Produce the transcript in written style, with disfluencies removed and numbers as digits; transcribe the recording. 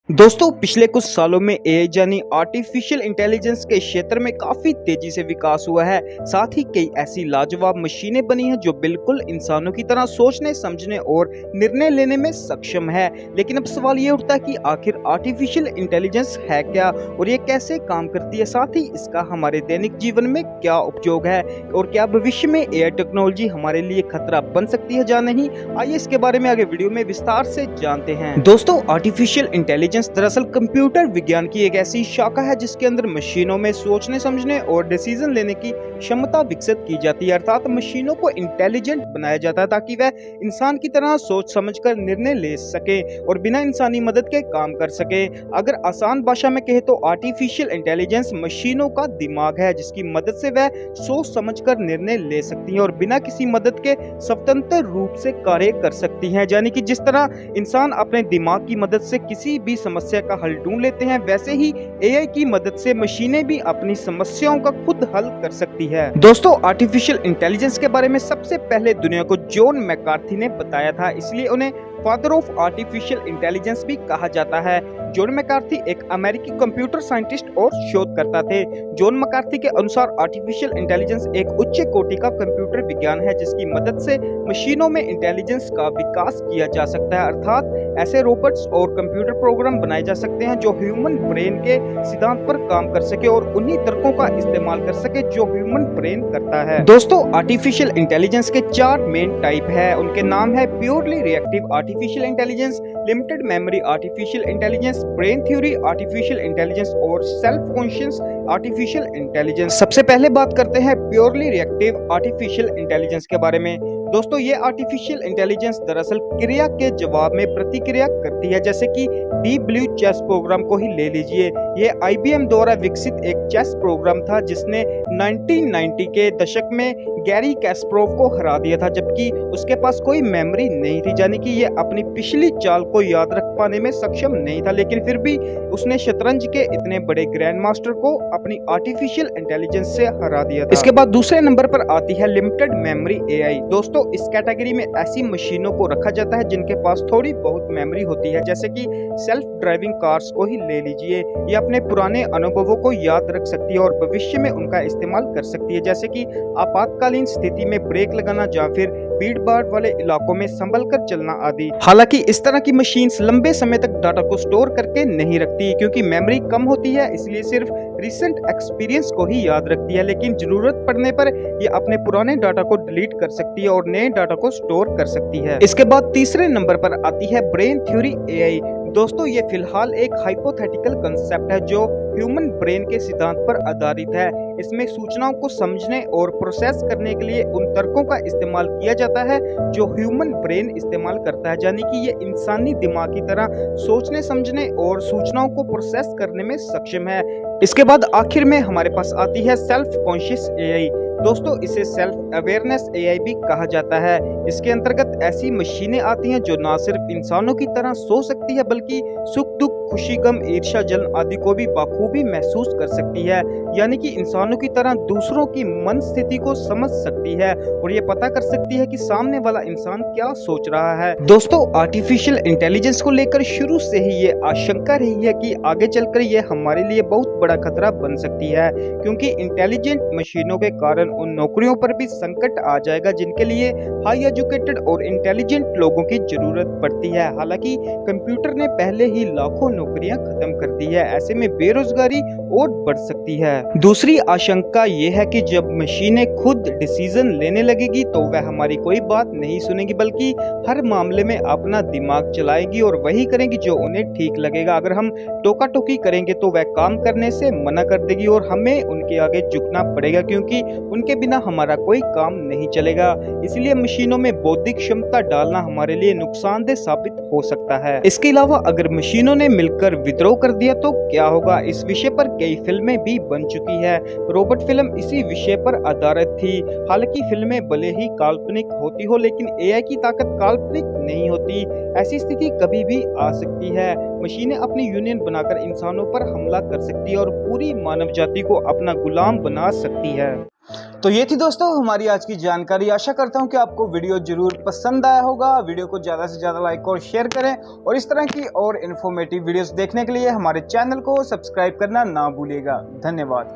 दोस्तों पिछले कुछ सालों में एआई यानी आर्टिफिशियल इंटेलिजेंस के क्षेत्र में काफी तेजी से विकास हुआ है। साथ ही कई ऐसी लाजवाब मशीनें बनी हैं जो बिल्कुल इंसानों की तरह सोचने समझने और निर्णय लेने में सक्षम है। लेकिन अब सवाल ये उठता है कि आखिर आर्टिफिशियल इंटेलिजेंस है क्या और ये कैसे काम करती है, साथ ही इसका हमारे दैनिक जीवन में क्या उपयोग है और क्या भविष्य में एआई टेक्नोलॉजी हमारे लिए खतरा बन सकती है या नहीं। आइए इसके बारे में आगे वीडियो में विस्तार से जानते हैं। दोस्तों आर्टिफिशियल इंटेलिजेंस दरअसल कंप्यूटर विज्ञान की एक ऐसी शाखा है जिसके अंदर मशीनों में सोचने समझने और डिसीजन लेने की क्षमता विकसित की जाती है। अर्थात मशीनों को इंटेलिजेंट बनाया जाता है ताकि वह इंसान की तरह सोच समझकर निर्णय ले सके और बिना इंसानी मदद के काम कर सके। अगर आसान भाषा में कहे तो आर्टिफिशियल इंटेलिजेंस मशीनों का दिमाग है जिसकी मदद से वह सोच समझकर निर्णय ले सकती है और बिना किसी मदद के स्वतंत्र रूप से कार्य कर सकती है। यानी कि जिस तरह इंसान अपने दिमाग की मदद से किसी भी समस्या का हल ढूंढ लेते हैं, वैसे ही एआई की मदद से मशीनें भी अपनी समस्याओं का खुद हल कर सकती है। दोस्तों आर्टिफिशियल इंटेलिजेंस के बारे में सबसे पहले दुनिया को जॉन मैकार्थी ने बताया था, इसलिए उन्हें फादर ऑफ आर्टिफिशियल इंटेलिजेंस भी कहा जाता है। जॉन मैकार्थी एक अमेरिकी कंप्यूटर साइंटिस्ट और शोधकर्ता थे। जॉन मैकार्थी के अनुसार आर्टिफिशियल इंटेलिजेंस एक उच्च कोटि का कंप्यूटर विज्ञान है जिसकी मदद से मशीनों में इंटेलिजेंस का विकास किया जा सकता है। अर्थात ऐसे रोबोट्स और कंप्यूटर प्रोग्राम बनाए जा सकते हैं जो ह्यूमन ब्रेन के सिद्धांत पर काम कर सके और उन्हीं तर्कों का इस्तेमाल कर सके जो ह्यूमन ब्रेन करता है। दोस्तों आर्टिफिशियल इंटेलिजेंस के 4 मेन टाइप है। उनके नाम है purely reactive artificial intelligence, limited memory artificial intelligence, brain theory artificial intelligence और सेल्फ कॉन्शियस आर्टिफिशियल इंटेलिजेंस। सबसे पहले बात करते हैं प्योरली रिएक्टिव आर्टिफिशियल इंटेलिजेंस के बारे में। दोस्तों ये आर्टिफिशियल इंटेलिजेंस दरअसल क्रिया के जवाब में प्रतिक्रिया करती है। जैसे कि डीप ब्लू चेस प्रोग्राम को ही ले लीजिए। ये आईबीएम द्वारा विकसित एक चेस प्रोग्राम था जिसने 1990 के दशक में गैरी कैस्परोव को हरा दिया था, जबकि उसके पास कोई मेमोरी नहीं थी, यानी कि ये अपनी पिछली चाल को याद रख पाने में सक्षम नहीं था। लेकिन फिर भी उसने शतरंज के इतने बड़े ग्रैंड मास्टर को अपनी आर्टिफिशियल इंटेलिजेंस से हरा दिया था। इसके बाद दूसरे नंबर पर आती है लिमिटेड मेमोरी एआई। दोस्तों इस कैटेगरी में ऐसी मशीनों को रखा जाता है जिनके पास थोड़ी बहुत मेमोरी होती है। जैसे कि सेल्फ ड्राइविंग कार्स को ही ले लीजिए। ये अपने पुराने अनुभवों को याद रख सकती है और भविष्य में उनका इस्तेमाल कर सकती है, जैसे कि आपातकालीन स्थिति में ब्रेक लगाना या फिर भीड़ भाड़ वाले इलाकों में संभल कर चलना आदि। हालांकि इस तरह की मशीन्स लंबे समय तक डाटा को स्टोर करके नहीं रखती क्योंकि मेमोरी कम होती है, इसलिए सिर्फ रिसेंट एक्सपीरियंस को ही याद रखती है। लेकिन जरूरत पड़ने पर ये अपने पुराने डाटा को डिलीट कर सकती है और नए डाटा को स्टोर कर सकती है। इसके बाद तीसरे नंबर पर आती है ब्रेन थ्योरी एआई। दोस्तों ये फिलहाल एक हाइपोथेटिकल कंसेप्ट है जो ह्यूमन ब्रेन के सिद्धांत पर आधारित है। इसमें सूचनाओं को समझने और प्रोसेस करने के लिए उन तर्कों का इस्तेमाल किया जाता है जो ह्यूमन ब्रेन इस्तेमाल करता है, यानी कि ये इंसानी दिमाग की तरह सोचने समझने और सूचनाओं को प्रोसेस करने में सक्षम है। इसके बाद आखिर में हमारे पास आती है सेल्फ कॉन्शियस एआई। दोस्तों इसे सेल्फ अवेयरनेस एआई भी कहा जाता है। इसके अंतर्गत ऐसी मशीनें आती हैं जो न सिर्फ इंसानों की तरह सोच सकती है बल्कि सुख दुख खुशी गम ईर्ष्या जलन आदि को भी बखूबी महसूस कर सकती है, यानी कि इंसानों की तरह दूसरों की मन स्थिति को समझ सकती है और ये पता कर सकती है कि सामने वाला इंसान क्या सोच रहा है। दोस्तों आर्टिफिशियल इंटेलिजेंस को लेकर शुरू से ही ये आशंका रही है कि आगे चलकर ये हमारे लिए बहुत बड़ा खतरा बन सकती है, क्योंकि इंटेलिजेंट मशीनों के कारण उन नौकरियों पर भी संकट आ जाएगा जिनके लिए हाई एजुकेटेड और इंटेलिजेंट लोगों की जरूरत पड़ती है। हालांकि कंप्यूटर ने पहले ही लाखों नौकरियां खत्म कर दी है, ऐसे में बेरोजगारी और बढ़ सकती है। दूसरी आशंका ये है कि जब मशीनें खुद डिसीजन लेने लगेगी तो वह हमारी कोई बात नहीं सुनेगी बल्कि हर मामले में अपना दिमाग चलाएगी और वही करेंगी जो उन्हें ठीक लगेगा। अगर हम टोका टोकी करेंगे तो वह काम करने से मना कर देगी और हमें उनके आगे झुकना पड़ेगा, क्योंकि उनके बिना हमारा कोई काम नहीं चलेगा। इसलिए मशीनों में बौद्धिक क्षमता डालना हमारे लिए नुकसानदेह साबित हो सकता है। इसके अलावा अगर मशीनों ने मिलकर विद्रोह कर दिया तो क्या होगा, इस विषय पर कई फिल्में भी बन चुकी है। रोबोट फिल्म इसी विषय पर आधारित थी। हालांकि फिल्में भले ही काल्पनिक होती हो लेकिन एआई की ताकत काल्पनिक नहीं होती। ऐसी स्थिति कभी भी आ सकती है। मशीनें अपनी यूनियन बनाकर इंसानों पर हमला कर सकती है और पूरी मानव जाति को अपना गुलाम बना सकती है। तो ये थी दोस्तों हमारी आज की जानकारी। आशा करता हूँ कि आपको वीडियो जरूर पसंद आया होगा। वीडियो को ज़्यादा से ज़्यादा लाइक और शेयर करें और इस तरह की और इन्फॉर्मेटिव वीडियोस देखने के लिए हमारे चैनल को सब्सक्राइब करना ना भूलिएगा। धन्यवाद।